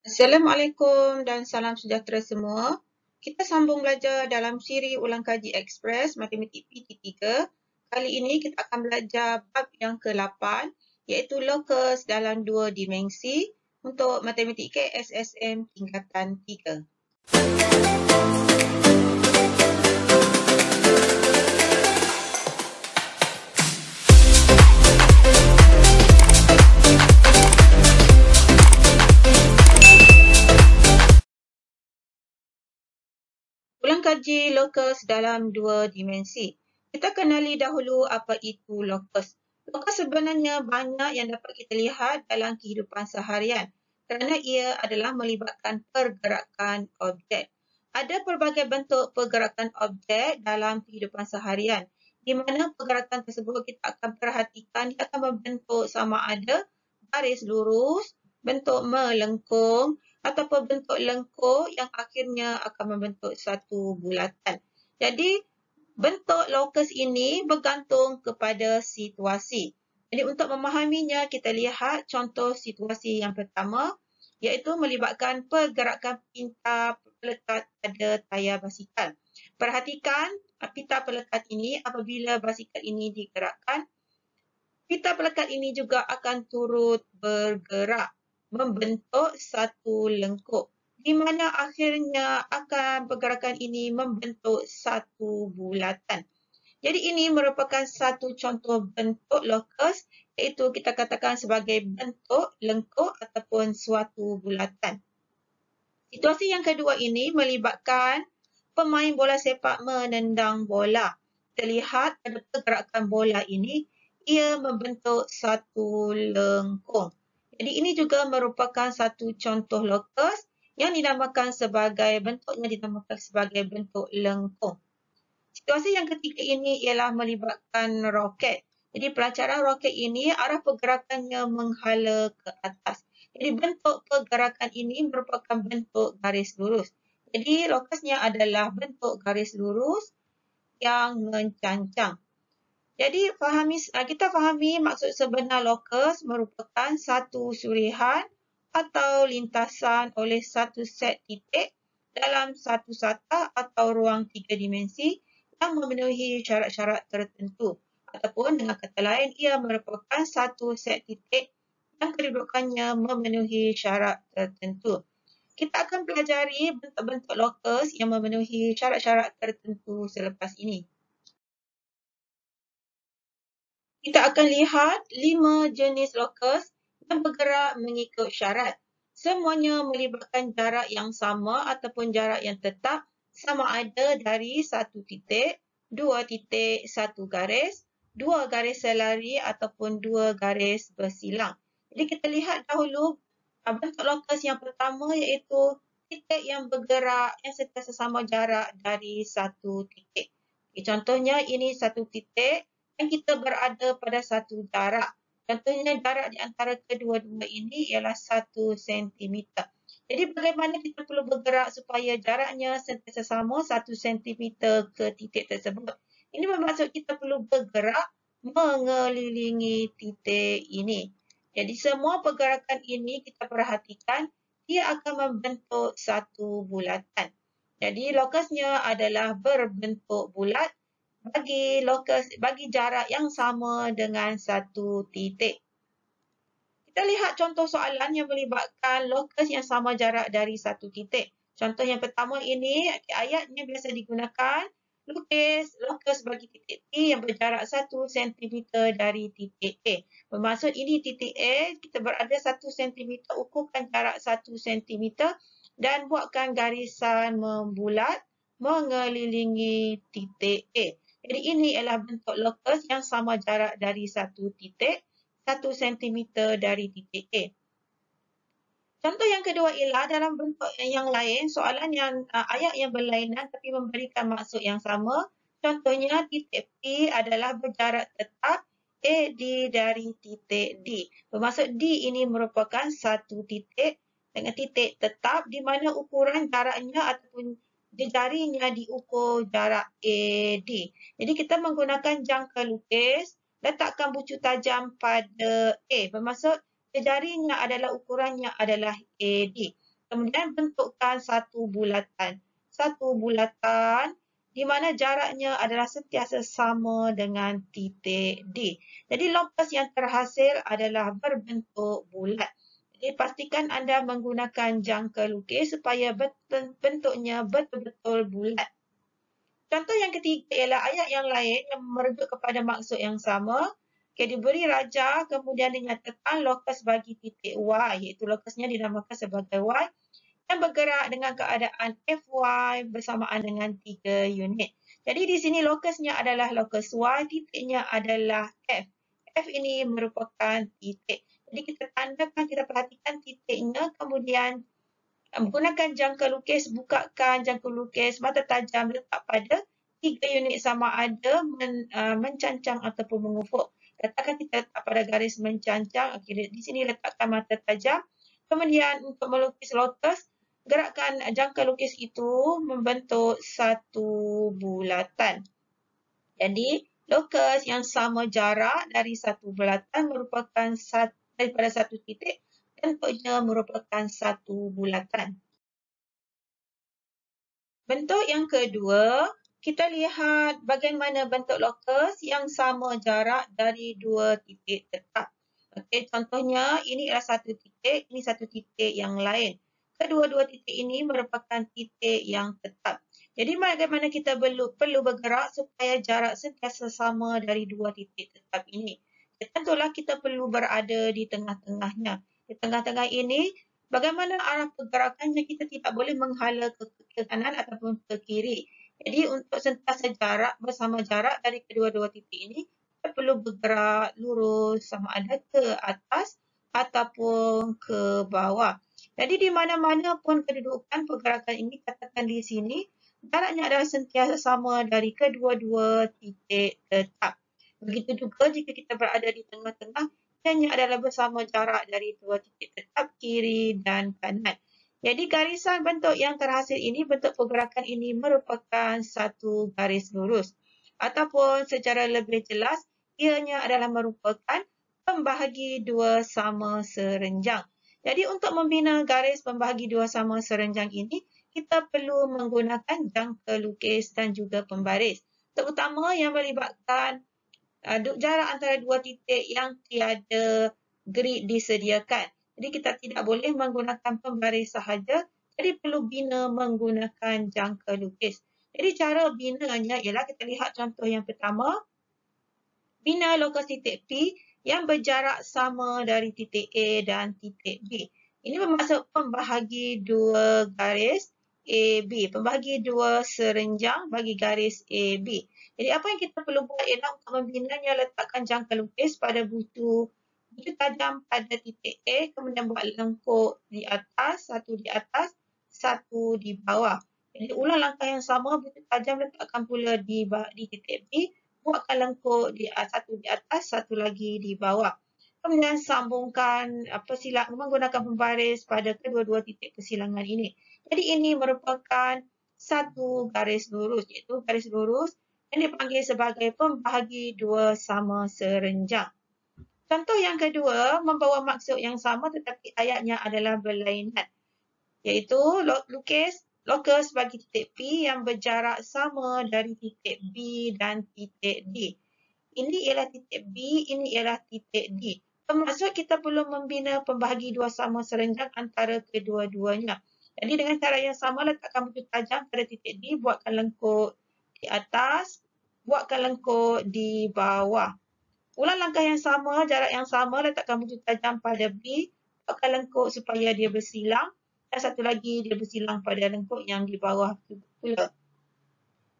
Assalamualaikum dan salam sejahtera semua. Kita sambung belajar dalam siri ulang kaji Express Matematik PT3. Kali ini kita akan belajar bab yang ke-8 iaitu locus dalam dua dimensi untuk Matematik KSSM tingkatan 3. Ulang kaji locus dalam dua dimensi. Kita kenali dahulu apa itu locus. Locus sebenarnya banyak yang dapat kita lihat dalam kehidupan seharian kerana ia adalah melibatkan pergerakan objek. Ada pelbagai bentuk pergerakan objek dalam kehidupan seharian di mana pergerakan tersebut kita akan perhatikan dia akan membentuk sama ada garis lurus, bentuk melengkung, ataupun bentuk lengkung yang akhirnya akan membentuk satu bulatan. Jadi, bentuk locus ini bergantung kepada situasi. Jadi, untuk memahaminya, kita lihat contoh situasi yang pertama, iaitu melibatkan pergerakan pintar pelekat pada tayar basikal. Perhatikan pita pelekat ini apabila basikal ini digerakkan, pita pelekat ini juga akan turut bergerak membentuk satu lengkuk di mana akhirnya akan pergerakan ini membentuk satu bulatan. Jadi ini merupakan satu contoh bentuk locus iaitu kita katakan sebagai bentuk lengkuk ataupun suatu bulatan. Situasi yang kedua ini melibatkan pemain bola sepak menendang bola. Terlihat pada pergerakan bola ini, ia membentuk satu lengkung. Jadi ini juga merupakan satu contoh locus yang dinamakan sebagai bentuk lengkung. Situasi yang ketiga ini ialah melibatkan roket. Jadi pelancaran roket ini arah pergerakannya menghala ke atas. Jadi bentuk pergerakan ini merupakan bentuk garis lurus. Jadi locusnya adalah bentuk garis lurus yang mencancang. Jadi kita fahami maksud sebenar locus merupakan satu surihan atau lintasan oleh satu set titik dalam satu satah atau ruang tiga dimensi yang memenuhi syarat-syarat tertentu. Ataupun dengan kata lain, ia merupakan satu set titik yang kedudukannya memenuhi syarat tertentu. Kita akan pelajari bentuk-bentuk locus yang memenuhi syarat-syarat tertentu selepas ini. Kita akan lihat 5 jenis locus yang bergerak mengikut syarat. Semuanya melibatkan jarak yang sama ataupun jarak yang tetap sama ada dari satu titik, dua titik, satu garis, dua garis selari ataupun dua garis bersilang. Jadi kita lihat dahulu bentuk locus yang pertama iaitu titik yang bergerak yang sentiasa sama jarak dari satu titik. Contohnya ini satu titik yang kita berada pada satu jarak. Contohnya jarak di antara kedua-dua ini ialah 1 cm. Jadi bagaimana kita perlu bergerak supaya jaraknya sentiasa sama 1 cm ke titik tersebut. Ini bermaksud kita perlu bergerak mengelilingi titik ini. Jadi semua pergerakan ini kita perhatikan dia akan membentuk satu bulatan. Jadi locusnya adalah berbentuk bulat bagi jarak yang sama dengan satu titik. Kita lihat contoh soalan yang melibatkan locus yang sama jarak dari satu titik. Contoh yang pertama ini, ayatnya biasa digunakan lukis locus bagi titik P yang berjarak 1 cm dari titik A. Bermaksud ini titik A, kita berada 1 cm, ukurkan jarak 1 cm dan buatkan garisan membulat mengelilingi titik A. Jadi ini ialah bentuk locus yang sama jarak dari satu titik, 1 cm dari titik A. Contoh yang kedua ialah dalam bentuk yang lain, soalan yang ayat yang berlainan tapi memberikan maksud yang sama. Contohnya titik P adalah berjarak tetap AD dari titik D. Bermaksud D ini merupakan satu titik dengan titik tetap di mana ukuran jaraknya ataupun jarinya diukur jarak AD. Jadi kita menggunakan jangka lukis, letakkan bucu tajam pada A. Bermaksud jarinya adalah ukurannya adalah AD. Kemudian bentukkan satu bulatan. Satu bulatan di mana jaraknya adalah sentiasa sama dengan titik D. Jadi locus yang terhasil adalah berbentuk bulat. Jadi pastikan anda menggunakan jangka lukis supaya bentuknya betul-betul bulat. Contoh yang ketiga ialah ayat yang lain yang merujuk kepada maksud yang sama. Diberi raja, kemudian dinyatakan lokus bagi titik Y, iaitu lokusnya dinamakan sebagai Y, yang bergerak dengan keadaan Fy bersamaan dengan 3 unit. Jadi di sini lokusnya adalah lokus Y, titiknya adalah F. F ini merupakan titik. Jadi kita tandakan, kita perhatikan titiknya, kemudian gunakan jangka lukis, bukakan jangka lukis, mata tajam letak pada 3 unit sama ada mencancang ataupun mengufuk. Katakan kita letak pada garis mencancang, di sini letakkan mata tajam. Kemudian untuk melukis lotus, gerakkan jangka lukis itu membentuk satu bulatan. Jadi, lokus yang sama jarak dari satu bulatan merupakan daripada satu titik, bentuknya merupakan satu bulatan. Bentuk yang kedua, kita lihat bagaimana bentuk lokus yang sama jarak dari dua titik tetap. Okey, contohnya ini adalah satu titik, ini satu titik yang lain. Kedua-dua titik ini merupakan titik yang tetap. Jadi bagaimana kita perlu bergerak supaya jarak sentiasa sama dari dua titik tetap ini. Tentulah kita perlu berada di tengah-tengahnya. Di tengah-tengah ini, bagaimana arah pergerakannya, kita tidak boleh menghala ke kanan ataupun ke kiri. Jadi untuk sentiasa jarak bersama jarak dari kedua-dua titik ini, kita perlu bergerak lurus sama ada ke atas ataupun ke bawah. Jadi di mana-mana pun kedudukan pergerakan ini, katakan di sini, jaraknya adalah sentiasa sama dari kedua-dua titik tetap. Begitu juga jika kita berada di tengah-tengah, ianya adalah bersama jarak dari dua titik tetap kiri dan kanan. Jadi garisan bentuk yang terhasil ini, bentuk pergerakan ini merupakan satu garis lurus. Ataupun secara lebih jelas, ianya adalah merupakan pembahagi dua sama serenjang. Jadi untuk membina garis pembahagi dua sama serenjang ini, kita perlu menggunakan jangka lukis dan juga pembaris. Terutama yang melibatkan jarak antara dua titik yang tiada grid disediakan. Jadi kita tidak boleh menggunakan pembaris sahaja, jadi perlu bina menggunakan jangka lukis. Jadi cara binanya ialah kita lihat contoh yang pertama. Bina lokus titik P yang berjarak sama dari titik A dan titik B. Ini bermaksud pembahagi dua garis AB, pembahagi dua serenjang bagi garis AB. Jadi apa yang kita perlu buat ialah untuk membinanya, letakkan jangka lukis pada butu tajam pada titik A, kemudian buat lengkuk di atas, satu di bawah. Jadi ulang langkah yang sama, butu tajam letakkan pula di titik B, buatkan lengkuk satu di atas, satu lagi di bawah. Kemudian sambungkan menggunakan pembaris pada kedua-dua titik persilangan ini. Jadi ini merupakan satu garis lurus, iaitu garis lurus yang dipanggil sebagai pembahagi dua sama serenjang. Contoh yang kedua membawa maksud yang sama tetapi ayatnya adalah berlainan, iaitu lukis lokus bagi titik P yang berjarak sama dari titik B dan titik D. Ini ialah titik B, ini ialah titik D. Bermaksud kita perlu membina pembahagi dua sama serenjang antara kedua-duanya. Jadi dengan cara yang sama, letakkan butu tajam pada titik D, buatkan lengkuk di atas, buatkan lengkuk di bawah. Ulang langkah yang sama, jarak yang sama, letakkan butu tajam pada B, buatkan lengkuk supaya dia bersilang, dan satu lagi dia bersilang pada lengkuk yang di bawah pula.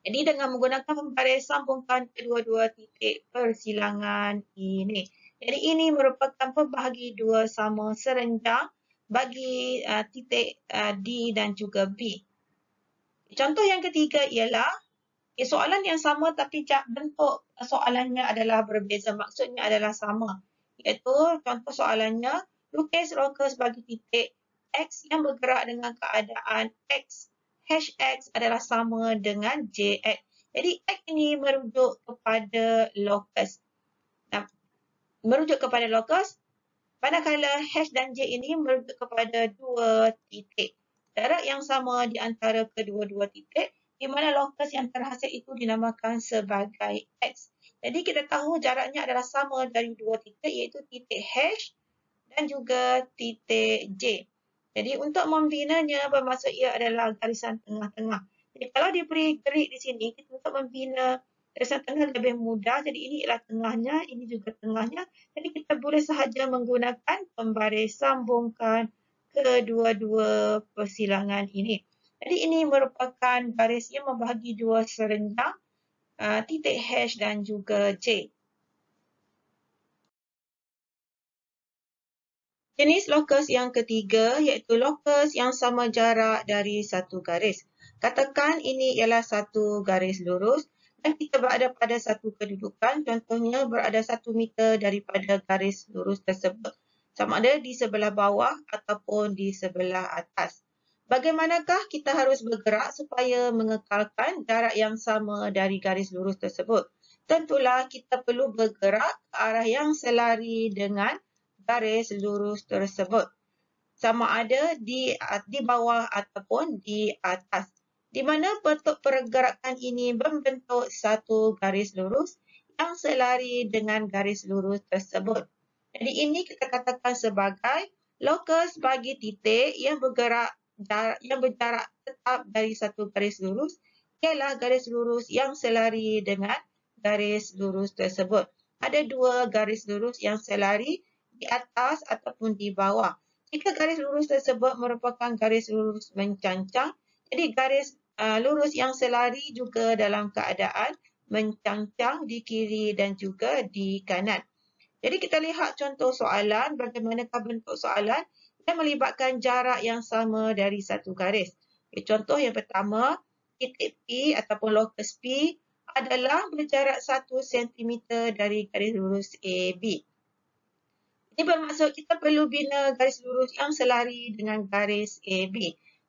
Jadi dengan menggunakan pembaris, sambungkan kedua-dua titik persilangan ini. Jadi ini merupakan pembahagi dua sama serenjang bagi titik D dan juga B. Contoh yang ketiga ialah soalan yang sama tapi bentuk soalannya adalah berbeza, maksudnya adalah sama. Iaitu contoh soalannya, lukis lokus bagi titik X yang bergerak dengan keadaan X. Hash X adalah sama dengan JX. Jadi X ini merujuk kepada lokus. Merujuk kepada lokus, Manakala H dan J ini merujuk kepada dua titik. Jarak yang sama di antara kedua-dua titik, di mana lokus yang terhasil itu dinamakan sebagai X. Jadi kita tahu jaraknya adalah sama dari dua titik, iaitu titik H dan juga titik J. Jadi untuk membinanya bermaksud ia adalah garisan tengah-tengah. Jadi kalau diberi grid di sini, kita untuk membina garisan tengah lebih mudah. Jadi ini ialah tengahnya, ini juga tengahnya. Jadi kita boleh sahaja menggunakan pembaris sambungkan kedua-dua persilangan ini. Jadi ini merupakan garis yang membahagi dua serenjang, titik H dan juga J. Jenis lokus yang ketiga iaitu lokus yang sama jarak dari satu garis. Katakan ini ialah satu garis lurus dan kita berada pada satu kedudukan, contohnya berada 1 meter daripada garis lurus tersebut. Sama ada di sebelah bawah ataupun di sebelah atas. Bagaimanakah kita harus bergerak supaya mengekalkan jarak yang sama dari garis lurus tersebut? Tentulah kita perlu bergerak ke arah yang selari dengan garis lurus tersebut, sama ada di bawah ataupun di atas, di mana bentuk pergerakan ini membentuk satu garis lurus yang selari dengan garis lurus tersebut. Jadi ini kita katakan sebagai lokus bagi titik yang berjarak tetap dari satu garis lurus ialah garis lurus yang selari dengan garis lurus tersebut. Ada dua garis lurus yang selari di atas ataupun di bawah. Jika garis lurus tersebut merupakan garis lurus mencancang, jadi garis lurus yang selari juga dalam keadaan mencancang di kiri dan juga di kanan. Jadi kita lihat contoh soalan, bagaimanakah bentuk soalan yang melibatkan jarak yang sama dari satu garis. Contoh yang pertama, titik P ataupun lokus P adalah berjarak 1 cm dari garis lurus AB. Ini bermaksud kita perlu bina garis lurus yang selari dengan garis AB.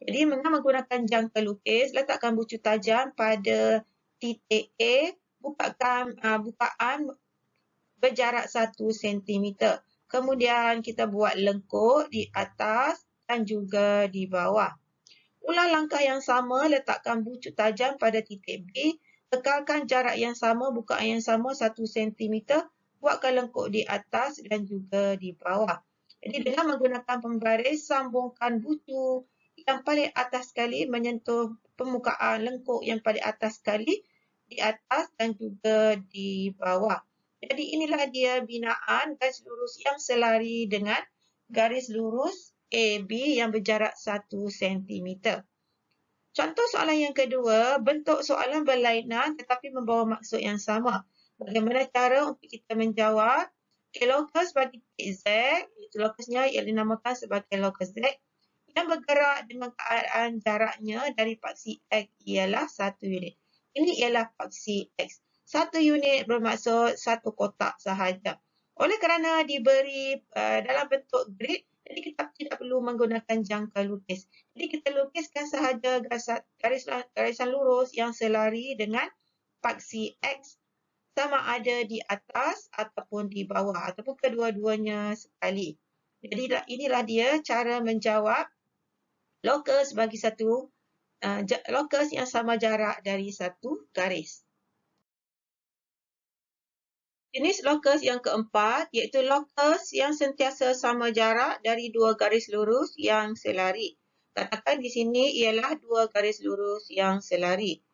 Jadi dengan menggunakan jangka lukis, letakkan bucu tajam pada titik A, bukaan berjarak 1 cm. Kemudian kita buat lengkuk di atas dan juga di bawah. Ulang langkah yang sama, letakkan bucu tajam pada titik B, kekalkan jarak yang sama, bukaan yang sama 1 cm, buatkan lengkuk di atas dan juga di bawah. Jadi dengan menggunakan pembaris, sambungkan bucu yang paling atas sekali menyentuh permukaan lengkuk yang paling atas sekali di atas dan juga di bawah. Jadi inilah dia binaan garis lurus yang selari dengan garis lurus AB yang berjarak 1 cm. Contoh soalan yang kedua, bentuk soalan berlainan tetapi membawa maksud yang sama. Bagaimana cara untuk kita menjawab? Lokus bagi titik Z, iaitu lokusnya yang dinamakan sebagai lokus Z, yang bergerak dengan keadaan jaraknya dari paksi X ialah 1 unit. Ini ialah paksi X. 1 unit bermaksud satu kotak sahaja. Oleh kerana diberi dalam bentuk grid, jadi kita tidak perlu menggunakan jangka lukis. Jadi kita lukiskan sahaja garisan lurus yang selari dengan paksi X sama ada di atas ataupun di bawah ataupun kedua-duanya sekali. Jadi inilah dia cara menjawab lokus bagi satu lokus yang sama jarak dari satu garis. Jenis lokus yang keempat iaitu lokus yang sentiasa sama jarak dari dua garis lurus yang selari. Katakan di sini ialah dua garis lurus yang selari.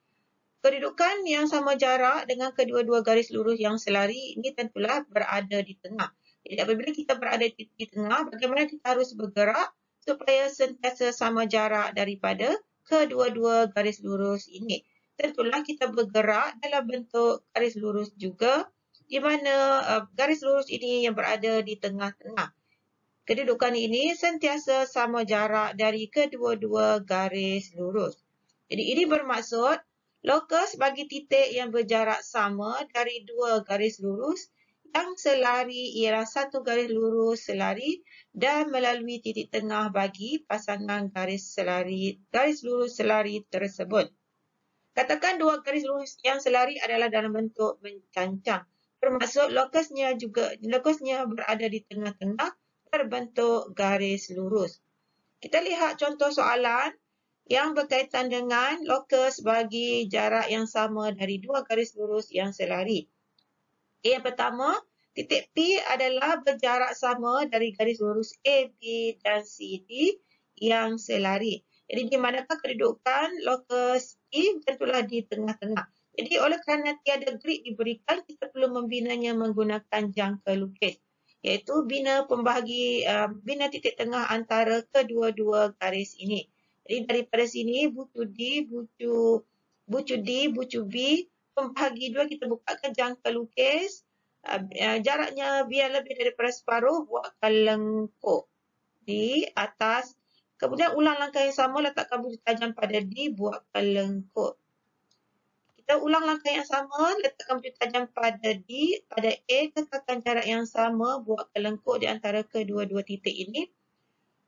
Kedudukan yang sama jarak dengan kedua-dua garis lurus yang selari ini tentulah berada di tengah. Jadi apabila kita berada di tengah, bagaimana kita harus bergerak supaya sentiasa sama jarak daripada kedua-dua garis lurus ini. Tentulah kita bergerak dalam bentuk garis lurus juga, di mana garis lurus ini yang berada di tengah-tengah. Kedudukan ini sentiasa sama jarak dari kedua-dua garis lurus. Jadi ini bermaksud lokus bagi titik yang berjarak sama dari dua garis lurus yang selari ialah satu garis lurus selari dan melalui titik tengah bagi pasangan garis lurus selari tersebut. Katakan dua garis lurus yang selari adalah dalam bentuk mencancang. Bermaksud lokusnya berada di tengah-tengah berbentuk garis lurus. Kita lihat contoh soalan yang berkaitan dengan lokus bagi jarak yang sama dari dua garis lurus yang selari. Yang pertama, titik P adalah berjarak sama dari garis lurus A, B dan C, D yang selari. Jadi di manakah kedudukan lokus P? Tentulah di tengah-tengah. Jadi oleh kerana tiada grid diberikan, kita perlu membinanya menggunakan jangka lukis, iaitu bina titik tengah antara kedua-dua garis ini. Jadi daripada sini bucu D, bucu B, pembahagi 2 kita bukakan jangka lukis. Jaraknya biar lebih daripada separuh, buatkan lengkuk di atas. Kemudian ulang langkah yang sama, letakkan bucu tajam pada D, buatkan lengkuk. Kita ulang langkah yang sama, letakkan bucu tajam pada D, pada A, tetapkan jarak yang sama, buatkan lengkuk di antara kedua-dua titik ini.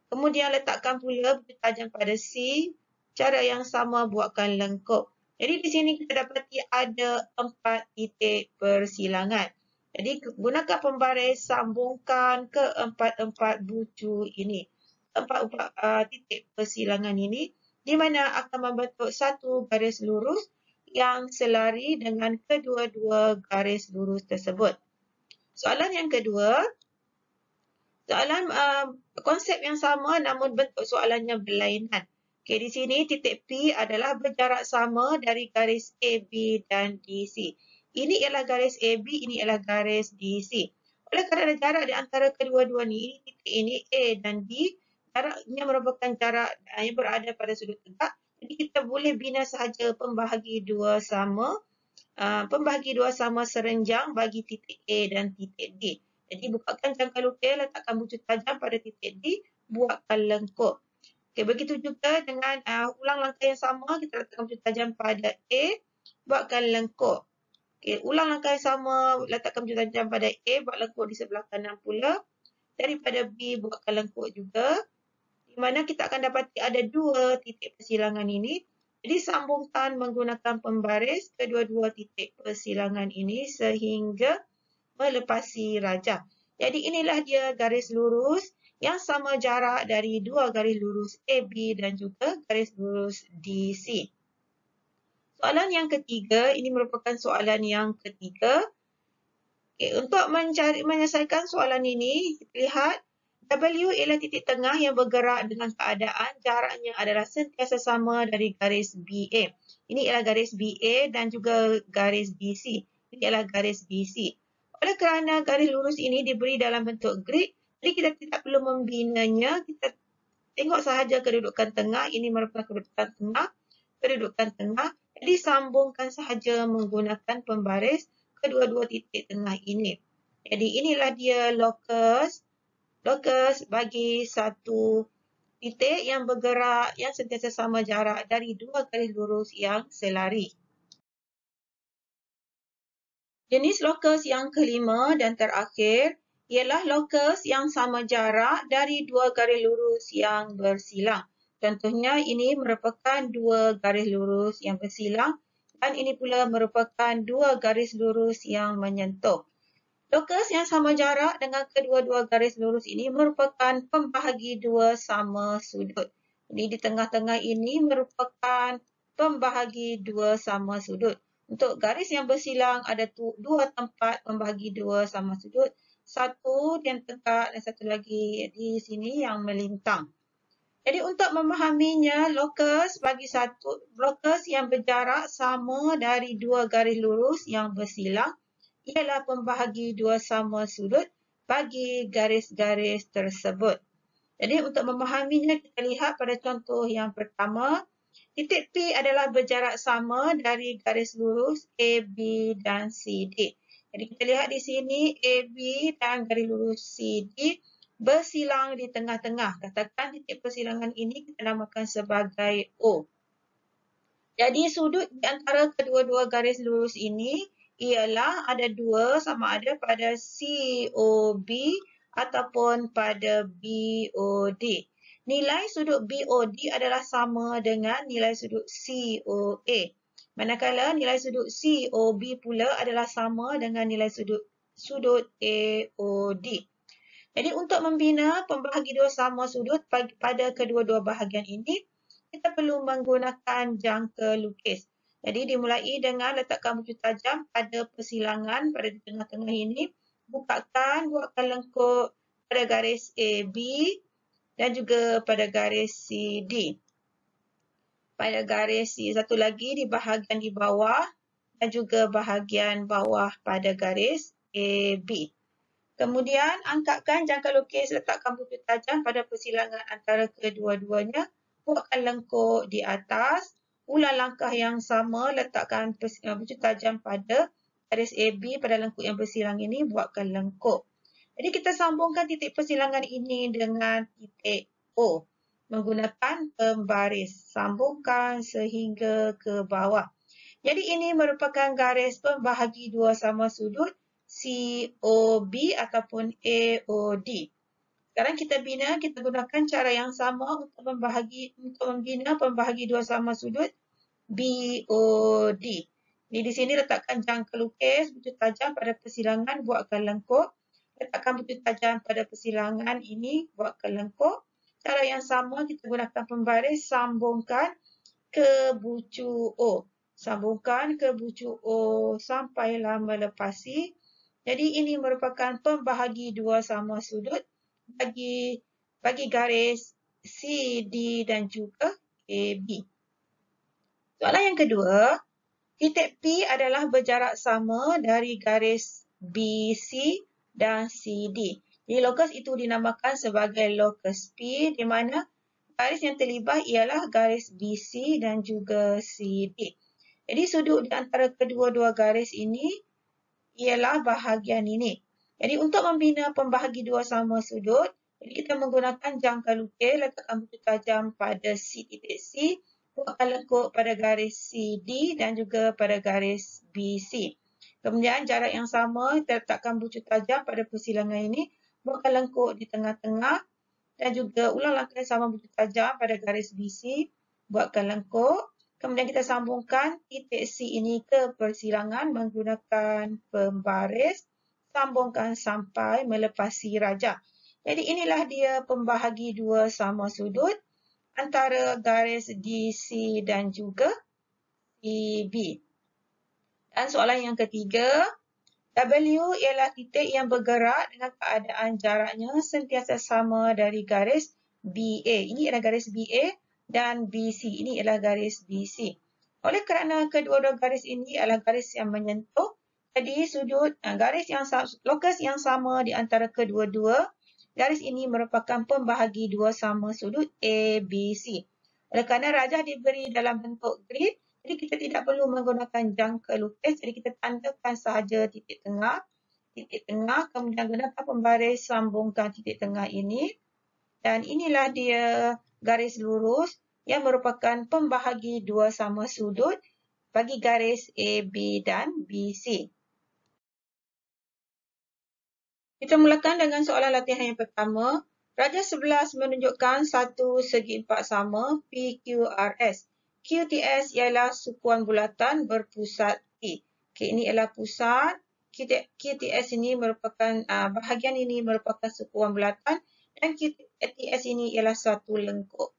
Kemudian letakkan pula bucu tajam pada C, jarak yang sama, buatkan lengkuk. Jadi di sini kita dapati ada 4 titik persilangan. Jadi gunakan pembaris, sambungkan ke empat bucu ini. Empat titik persilangan ini, di mana akan membentuk satu garis lurus yang selari dengan kedua-dua garis lurus tersebut. Soalan yang kedua, soalan konsep yang sama namun bentuk soalannya berlainan. Okey, di sini titik P adalah berjarak sama dari garis A, B dan DC. Ini ialah garis AB, ini ialah garis DC. Oleh kerana jarak di antara kedua-dua ni, titik ini A dan D, jaraknya merupakan jarak yang berada pada sudut tegak. Jadi kita boleh bina sahaja pembahagi dua sama serenjang bagi titik A dan titik D. Jadi bukakan jangka lukis, letakkan bucu tajam pada titik D, buatkan lengkuk. Okey, begitu juga dengan ulang langkah yang sama, kita letakkan bucu tajam pada A, buatkan lengkuk. Okey, ulang langkah yang sama, letakkan bucu tajam pada A, buat lengkuk di sebelah kanan pula. Daripada B, buatkan lengkuk juga. Di mana kita akan dapati ada 2 titik persilangan ini. Jadi sambungkan menggunakan pembaris kedua-dua titik persilangan ini sehingga melepasi rajah. Jadi inilah dia garis lurus yang sama jarak dari 2 garis lurus AB dan juga garis lurus DC. Soalan yang ketiga, ini merupakan soalan yang ketiga. Okay, untuk menyelesaikan soalan ini, kita lihat W ialah titik tengah yang bergerak dengan keadaan jaraknya adalah sentiasa sama dari garis BA. Ini ialah garis BA dan juga garis BC. Ini ialah garis BC. Oleh kerana garis lurus ini diberi dalam bentuk grid, jadi kita tidak perlu membinanya. Kita tengok sahaja kedudukan tengah. Ini merupakan kedudukan tengah. Jadi sambungkan sahaja menggunakan pembaris kedua-dua titik tengah ini. Jadi inilah dia lokus bagi satu titik yang bergerak yang sentiasa sama jarak dari 2 garis lurus yang selari. Jenis lokus yang kelima dan terakhir ialah lokus yang sama jarak dari 2 garis lurus yang bersilang. Contohnya ini merupakan 2 garis lurus yang bersilang dan ini pula merupakan 2 garis lurus yang menyentuh. Lokus yang sama jarak dengan kedua-dua garis lurus ini merupakan pembahagi 2 sama sudut. Jadi di tengah-tengah ini merupakan pembahagi 2 sama sudut. Untuk garis yang bersilang ada 2 tempat pembahagi 2 sama sudut. Satu yang tegak dan satu lagi di sini yang melintang. Jadi untuk memahaminya, lokus yang berjarak sama dari 2 garis lurus yang bersilang ialah pembahagi 2 sama sudut bagi garis-garis tersebut. Jadi untuk memahaminya, kita lihat pada contoh yang pertama. Titik P adalah berjarak sama dari garis lurus A, B dan C, D. Jadi kita lihat di sini AB dan garis lurus CD bersilang di tengah-tengah. Katakan titik persilangan ini kita namakan sebagai O. Jadi sudut di antara kedua-dua garis lurus ini ialah ada 2, sama ada pada COB ataupun pada BOD. Nilai sudut BOD adalah sama dengan nilai sudut COA. Manakala nilai sudut COB pula adalah sama dengan nilai sudut AOD. Jadi untuk membina pembahagi dua sama sudut pada kedua-dua bahagian ini, kita perlu menggunakan jangka lukis. Jadi dimulai dengan letakkan bucu tajam pada persilangan pada di tengah-tengah ini. Bukakan, buatkan lengkuk pada garis AB dan juga pada garis CD. Pada garis satu lagi di bahagian di bawah dan juga bahagian bawah pada garis AB. Kemudian angkatkan jangka lukis, letakkan bucu tajam pada persilangan antara kedua-duanya. Buatkan lengkuk di atas. Ulang langkah yang sama, letakkan bucu tajam pada garis AB pada lengkuk yang bersilang ini. Buatkan lengkuk. Jadi kita sambungkan titik persilangan ini dengan titik O menggunakan pembaris. Sambungkan sehingga ke bawah. Jadi ini merupakan garis pembahagi dua sama sudut COB ataupun AOD. Sekarang kita gunakan cara yang sama untuk membina pembahagi dua sama sudut BOD. Jadi di sini letakkan jangka lukis, bucu tajam pada persilangan, buatkan lengkuk. Letakkan bucu tajam pada persilangan ini, buatkan lengkuk. Cara yang sama kita gunakan pembaris, sambungkan ke bucu O. Sambungkan ke bucu O sampailah melepasi. Jadi ini merupakan pembahagi dua sama sudut bagi garis CD dan juga AB. Soalan yang kedua, titik P adalah berjarak sama dari garis BC dan CD. Jadi lokus itu dinamakan sebagai lokus P di mana garis yang terlibat ialah garis BC dan juga CD. Jadi sudut di antara kedua-dua garis ini ialah bahagian ini. Jadi untuk membina pembahagi dua sama sudut, jadi kita menggunakan jangka lukis, letakkan bucu tajam pada C titik C, buatkan lengkuk pada garis CD dan juga pada garis BC. Kemudian jarak yang sama, kita letakkan bucu tajam pada persilangan ini, buatkan lengkuk di tengah-tengah dan juga ulang langkah yang sama bucu tajam pada garis BC, buatkan lengkuk. Kemudian kita sambungkan titik C ini ke persilangan menggunakan pembaris. Sambungkan sampai melepasi rajah. Jadi inilah dia pembahagi dua sama sudut antara garis DC dan juga EB. Dan soalan yang ketiga, W ialah titik yang bergerak dengan keadaan jaraknya sentiasa sama dari garis BA. Ini adalah garis BA. Dan BC ini adalah garis BC. Oleh kerana kedua-dua garis ini adalah garis yang menyentuh, jadi lokus yang sama di antara kedua-dua garis ini merupakan pembahagi dua sama sudut ABC. Oleh kerana rajah diberi dalam bentuk grid, jadi kita tidak perlu menggunakan jangka lukis, jadi kita tandakan sahaja titik tengah, kemudian gunakan pembaris sambungkan titik tengah ini. Dan inilah dia garis lurus yang merupakan pembahagi dua sama sudut bagi garis AB dan BC. Kita mulakan dengan soalan latihan yang pertama. Rajah 11 menunjukkan satu segi empat sama PQRS. QTS ialah sukuan bulatan berpusat T. Okay, ini ialah pusat. QTS ini merupakan bahagian ini merupakan sukuan bulatan dan QTS ini ialah satu lengkuk.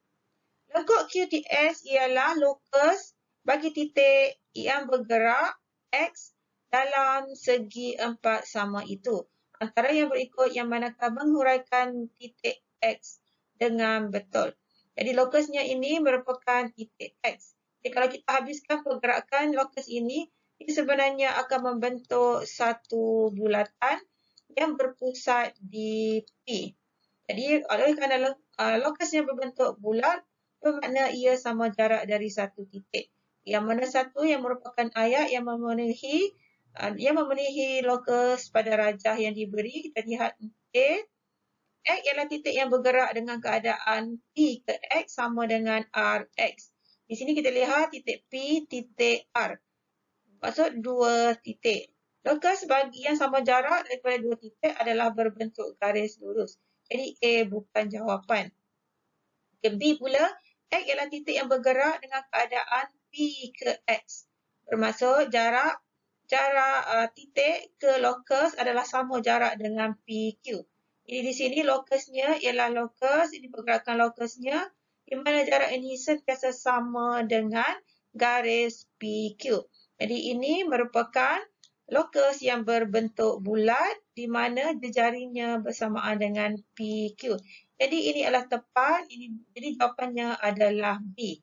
Lengkuk QTS ialah lokus bagi titik yang bergerak X dalam segi empat sama itu. Antara yang berikut yang manakah menghuraikan titik X dengan betul. Jadi lokusnya ini merupakan titik X. Jadi kalau kita habiskan pergerakan lokus ini sebenarnya akan membentuk satu bulatan yang berpusat di P. Jadi oleh kerana lokusnya berbentuk bulat, bermakna ia sama jarak dari satu titik. Yang mana satu yang merupakan ayat yang memenuhi lokus pada rajah yang diberi. Kita lihat A. X ialah titik yang bergerak dengan keadaan P ke X sama dengan RX. Di sini kita lihat titik P, titik R. Maksud dua titik. Lokus bagi yang sama jarak daripada dua titik adalah berbentuk garis lurus. Jadi A bukan jawapan. B pula, X ialah titik yang bergerak dengan keadaan P ke X. Bermaksud jarak titik ke lokus adalah sama jarak dengan PQ. Jadi di sini lokusnya ialah lokus, ini pergerakan lokusnya, di mana jarak ini sentiasa sama dengan garis PQ. Jadi ini merupakan lokus yang berbentuk bulat di mana jejarinya bersamaan dengan PQ. Jadi ini adalah tepat, jadi jawapannya adalah B.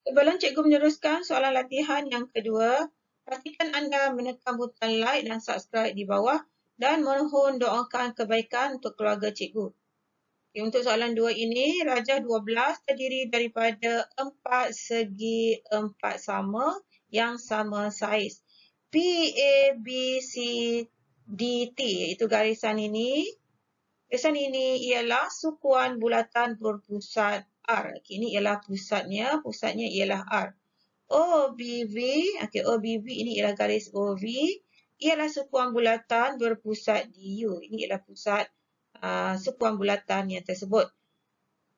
Sebelum cikgu meneruskan soalan latihan yang kedua, pastikan anda menekan butang like dan subscribe di bawah dan mohon doakan kebaikan untuk keluarga cikgu. Untuk soalan 2 ini, rajah 12 terdiri daripada 4 segi 4 sama yang sama saiz. P, A, B, C, D, T iaitu garisan ini. Garisan ini ialah sukuan bulatan berpusat R. Ini ialah pusatnya ialah R. OBV, OBV ini ialah garis OV, ialah sukuan bulatan berpusat DU. Ini ialah pusat sukuan bulatan yang tersebut.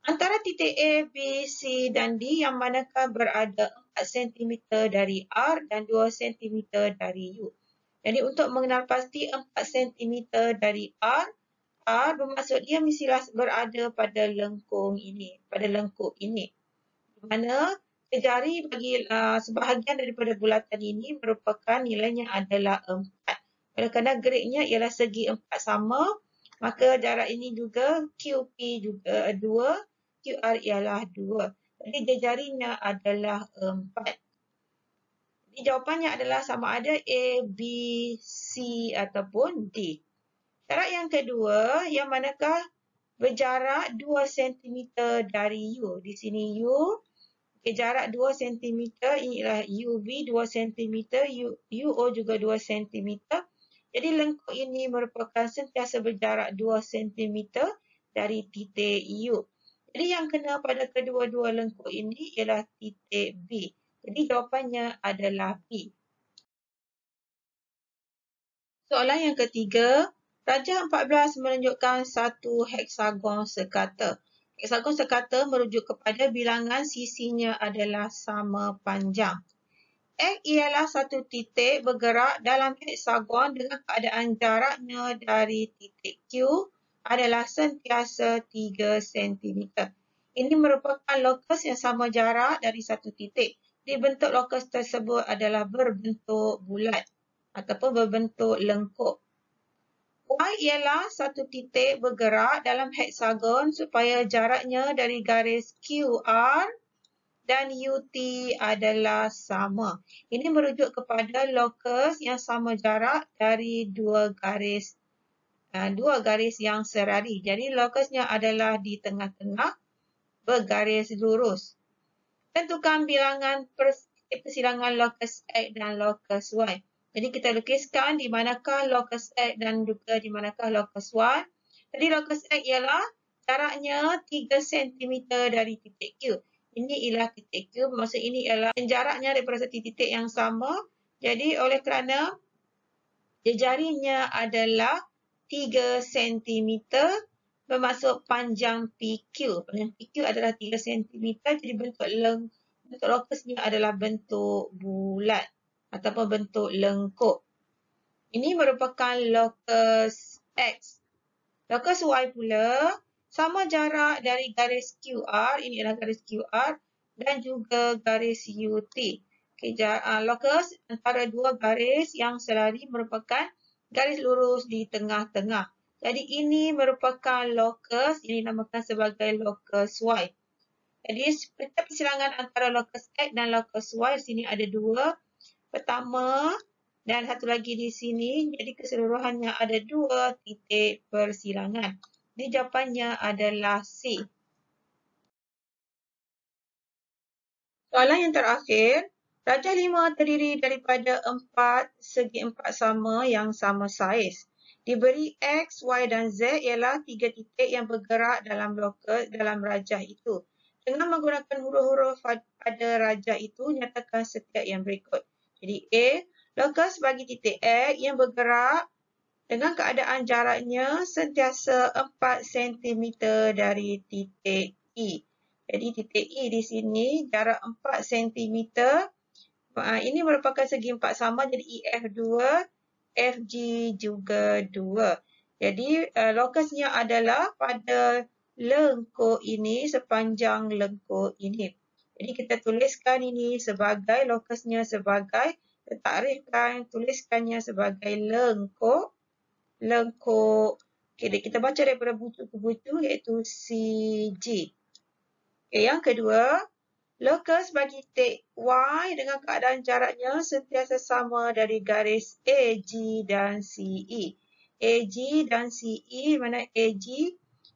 Antara titik A, B, C dan D yang manakah berada 4 cm dari R dan 2 cm dari U. Jadi untuk mengenal pasti 4 cm dari R bermaksud dia mestilah berada pada lengkung ini, di mana jari bagi sebahagian daripada bulatan ini merupakan nilainya adalah 4. Oleh kerana gradenya ialah segi 4 sama, maka jarak ini juga QP juga 2, QR ialah 2. Jadi jejarinya adalah 4. Jadi jawapannya adalah sama ada A, B, C ataupun D. Syarat yang kedua, yang manakah berjarak 2 cm dari U. Di sini U, jarak 2 cm, inilah UV 2 cm, UO juga 2 cm. Jadi lengkuk ini merupakan sentiasa berjarak 2 cm dari titik U. Jadi yang kena pada kedua-dua lengkuk ini ialah titik B. Jadi jawapannya adalah B. Soalan yang ketiga, rajah 14 menunjukkan satu heksagon sekata. Heksagon sekata merujuk kepada bilangan sisinya adalah sama panjang. X ialah satu titik bergerak dalam heksagon dengan keadaan jaraknya dari titik Q adalah sentiasa 3 cm. Ini merupakan lokus yang sama jarak dari satu titik. Di bentuk lokus tersebut adalah berbentuk bulat ataupun berbentuk lengkuk. Y ialah satu titik bergerak dalam heksagon supaya jaraknya dari garis QR dan UT adalah sama. Ini merujuk kepada lokus yang sama jarak dari dua garis yang serari. Jadi lokusnya adalah di tengah-tengah bergaris lurus. Tentukan bilangan persilangan lokus X dan lokus Y. Jadi kita lukiskan di manakah lokus X dan juga di manakah lokus Y. Jadi lokus X ialah jaraknya 3 cm dari titik Q. Ini ialah titik Q, maksud ini ialah jaraknya daripada satu titik yang sama. Jadi oleh kerana jejarinya adalah 3 cm, bermaksud panjang PQ. Panjang PQ adalah 3 cm, jadi bentuk lokusnya adalah bentuk bulat ataupun bentuk lengkuk. Ini merupakan lokus X. Lokus Y pula sama jarak dari garis QR, ini adalah garis QR, dan juga garis UT. Lokus antara dua garis yang selari merupakan garis lurus di tengah-tengah. Jadi ini merupakan lokus yang dinamakan sebagai lokus Y. Jadi persilangan antara lokus X dan lokus Y di sini ada dua. Pertama dan satu lagi di sini. Jadi keseluruhannya ada 2 titik persilangan. Jadi jawapannya adalah C. Soalan yang terakhir. Rajah 5 terdiri daripada 4 segi 4 sama yang sama saiz. Diberi X, Y dan Z ialah 3 titik yang bergerak dalam lokus dalam rajah itu. Dengan menggunakan huruf-huruf pada rajah itu, nyatakan setiap yang berikut. Jadi A, lokus bagi titik X yang bergerak dengan keadaan jaraknya sentiasa 4 cm dari titik E. Jadi titik E di sini jarak 4 cm. Ini merupakan segi 4 sama, jadi EF2. FG juga 2. Jadi lokusnya adalah pada lengkuk ini sepanjang lengkuk ini. Jadi kita tuliskan ini sebagai lokusnya sebagai takrifkan, tuliskannya sebagai lengkuk. Okay, kita baca daripada buku ke buku iaitu CG. Okay, yang kedua, lokus bagi titik Y dengan keadaan jaraknya sentiasa sama dari garis AG dan CE. AG dan CE, mana AG?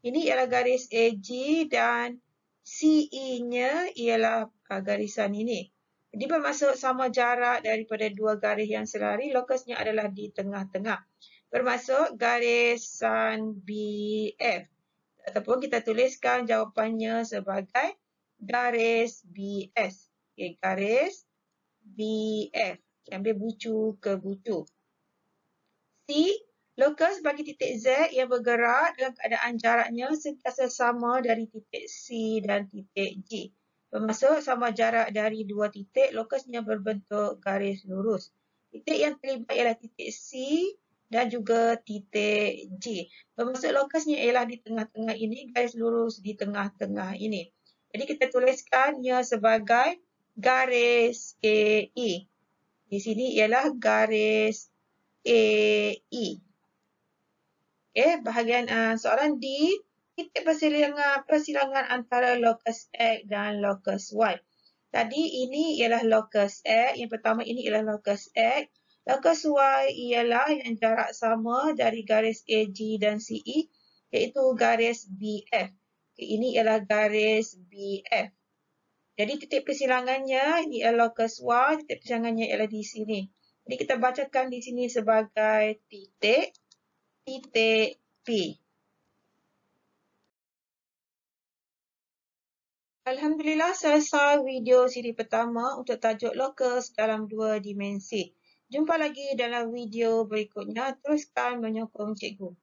Ini ialah garis AG dan CE-nya ialah garisan ini. Jadi bermaksud sama jarak daripada dua garis yang selari, lokusnya adalah di tengah-tengah. Bermaksud garisan BF. Ataupun kita tuliskan jawapannya sebagai garis BS. Okay, garis BF. Ambil bucu ke bucu. C. Lokus bagi titik Z yang bergerak dalam keadaan jaraknya sentiasa sama dari titik C dan titik G. Bermaksud sama jarak dari dua titik, lokusnya berbentuk garis lurus. Titik yang terlibat ialah titik C dan juga titik G. Bermaksud lokusnya ialah di tengah-tengah ini, garis lurus di tengah-tengah ini. Jadi kita tuliskannya sebagai garis AE. Di sini ialah garis AE. Okay, bahagian soalan D, titik persilangan antara lokus X dan lokus Y. Tadi ini ialah lokus X, yang pertama ini ialah lokus X. Lokus Y ialah yang jarak sama dari garis AG dan CE, iaitu garis BF. Okay, ini ialah garis BF. Jadi titik persilangannya ini ialah lokus Y, titik persilangannya ialah di sini. Jadi kita bacakan di sini sebagai titik P. Alhamdulillah selesai video siri pertama untuk tajuk lokus dalam 2 dimensi. Jumpa lagi dalam video berikutnya. Teruskan menyokong cikgu.